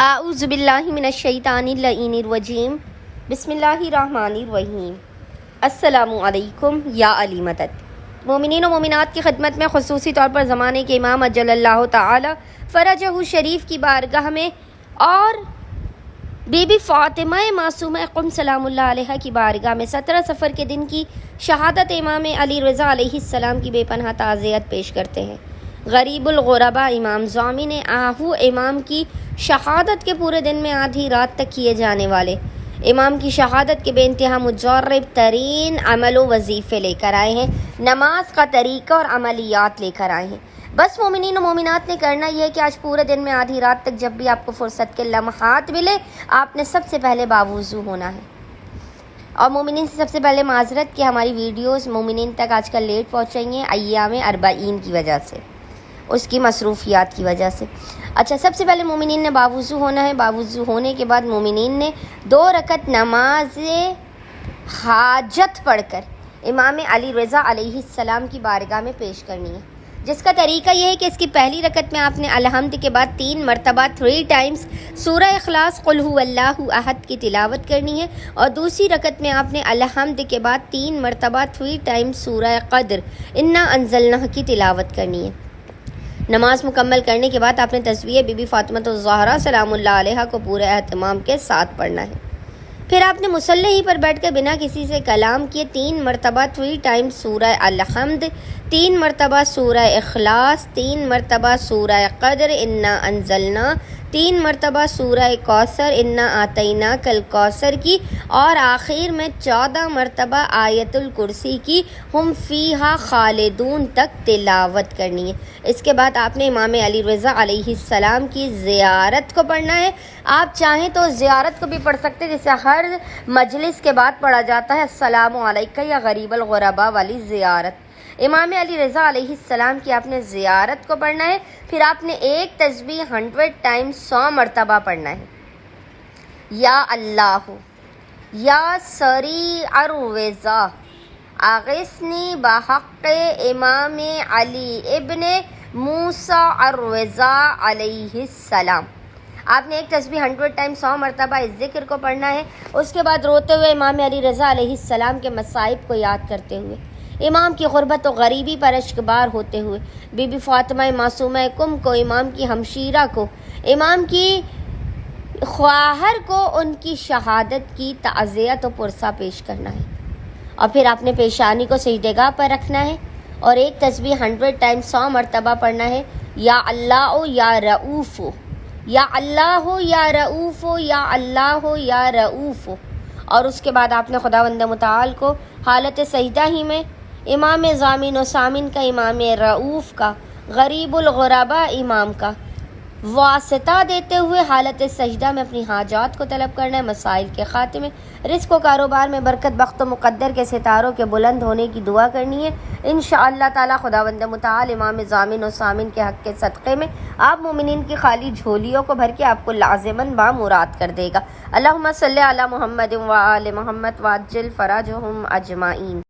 اعوذ باللہ من الشیطان اللعین الرجیم بسم اللہ الرحمن الرحیم۔ السلام علیکم یا علی مدد۔ مومنین و مومنات کی خدمت میں خصوصی طور پر زمانے کے امام اجل اللہ تعالی فرجہ شریف کی بارگاہ میں اور بی بی فاطمہ معصومہ قم سلام اللہ علیہ کی بارگاہ میں 17 صفر کے دن کی شہادت امام علی رضا علیہ السلام کی بے پناہ تعزیت پیش کرتے ہیں۔ غریب الغربا امام ضامن آہو امام کی شہادت کے پورے دن میں آدھی رات تک کیے جانے والے امام کی شہادت کے بے انتہا مجرب ترین عمل و وظیفے لے کر آئے ہیں، نماز کا طریقہ اور عملیات لے کر آئے ہیں۔ بس مومنین و مومنات نے کرنا یہ ہے کہ آج پورے دن میں آدھی رات تک جب بھی آپ کو فرصت کے لمحات ملے، آپ نے سب سے پہلے باوضو ہونا ہے۔ اور مومنین سے سب سے پہلے معذرت کہ ہماری ویڈیوز مومنین تک آج کل لیٹ پہنچ رہی ہیں ایام اربعین کی وجہ سے، اس کی مصروفیات کی وجہ سے۔ اچھا، سب سے پہلے مومنین نے باوضو ہونا ہے۔ باوضو ہونے کے بعد مومنین نے 2 رکعت نماز حاجت پڑھ کر امام علی رضا علیہ السلام کی بارگاہ میں پیش کرنی ہے، جس کا طریقہ یہ ہے کہ اس کی پہلی رکعت میں آپ نے الحمد کے بعد 3 مرتبہ 3 ٹائمز سورہ اخلاص قل هو اللہ احد کی تلاوت کرنی ہے، اور دوسری رکعت میں آپ نے الحمد کے بعد 3 مرتبہ 3 ٹائمز سورہ قدر انا انزلنہ کی تلاوت کرنی ہے۔ نماز مکمل کرنے کے بعد آپ نے تسبیح بی بی فاطمہ الزہرا سلام اللہ علیہ کو پورے اہتمام کے ساتھ پڑھنا ہے۔ پھر آپ نے مصلی ہی پر بیٹھ کر بنا کسی سے کلام کیے 3 مرتبہ 3 ٹائمز سورہ الحمد، 3 مرتبہ سورہ اخلاص، 3 مرتبہ سورہ قدر انا انزلنا، 3 مرتبہ سورہ کوثر انا اعطیناک الکوثر کی، اور آخر میں 14 مرتبہ آیت الکرسی کی ہم فیہا خالدون تک تلاوت کرنی ہے۔ اس کے بعد آپ نے امام علی رضا علیہ السلام کی زیارت کو پڑھنا ہے۔ آپ چاہیں تو زیارت کو بھی پڑھ سکتے ہیں، جسے ہر مجلس کے بعد پڑھا جاتا ہے السلام علیکہ یا غریب الغربا والی زیارت۔ امام علی رضا علیہ السلام کی آپ نے زیارت کو پڑھنا ہے۔ پھر آپ نے ایک تسبیح 100 ٹائمز 100 مرتبہ پڑھنا ہے۔ یا اللہ یا سریع الرضا اغثنی بحق امام علی ابن موسیٰ الرضا علیہ السلام۔ آپ نے ایک تسبیح 100 ٹائم 100 مرتبہ اس ذکر کو پڑھنا ہے۔ اس کے بعد روتے ہوئے امام علی رضا علیہ السلام کے مصائب کو یاد کرتے ہوئے، امام کی غربت و غریبی پر اشکبار ہوتے ہوئے، بی بی فاطمہ معصومہ قم کو، امام کی ہمشیرہ کو، امام کی خواہر کو ان کی شہادت کی تعزیت و پرسہ پیش کرنا ہے۔ اور پھر آپ نے پیشانی کو سجدہ پر رکھنا ہے اور ایک تسبیح 100 ٹائم 100 مرتبہ پڑھنا ہے۔ یا اللہ یا رؤوف، یا اللہ یا رؤوف، یا اللہ یا رؤوف۔ اور اس کے بعد آپ نے خداوند متعال کو حالت سجدہ ہی میں امام ضامن و سامن کا، امام رؤوف کا، غریب الغربا امام کا واسطہ دیتے ہوئے حالت سجدہ میں اپنی حاجات کو طلب کرنا ہے، مسائل کے خاتمے، رزق و کاروبار میں برکت، بخت و مقدر کے ستاروں کے بلند ہونے کی دعا کرنی ہے۔ انشاءاللہ تعالی خداوند متعال امام ضامن و سامن کے حق کے صدقے میں آپ مومنین کی خالی جھولیوں کو بھر کے آپ کو لازماً بامراد کر دے گا۔ اللہم صلی علی محمد و آل محمد وعجل فرجہم اجمعین۔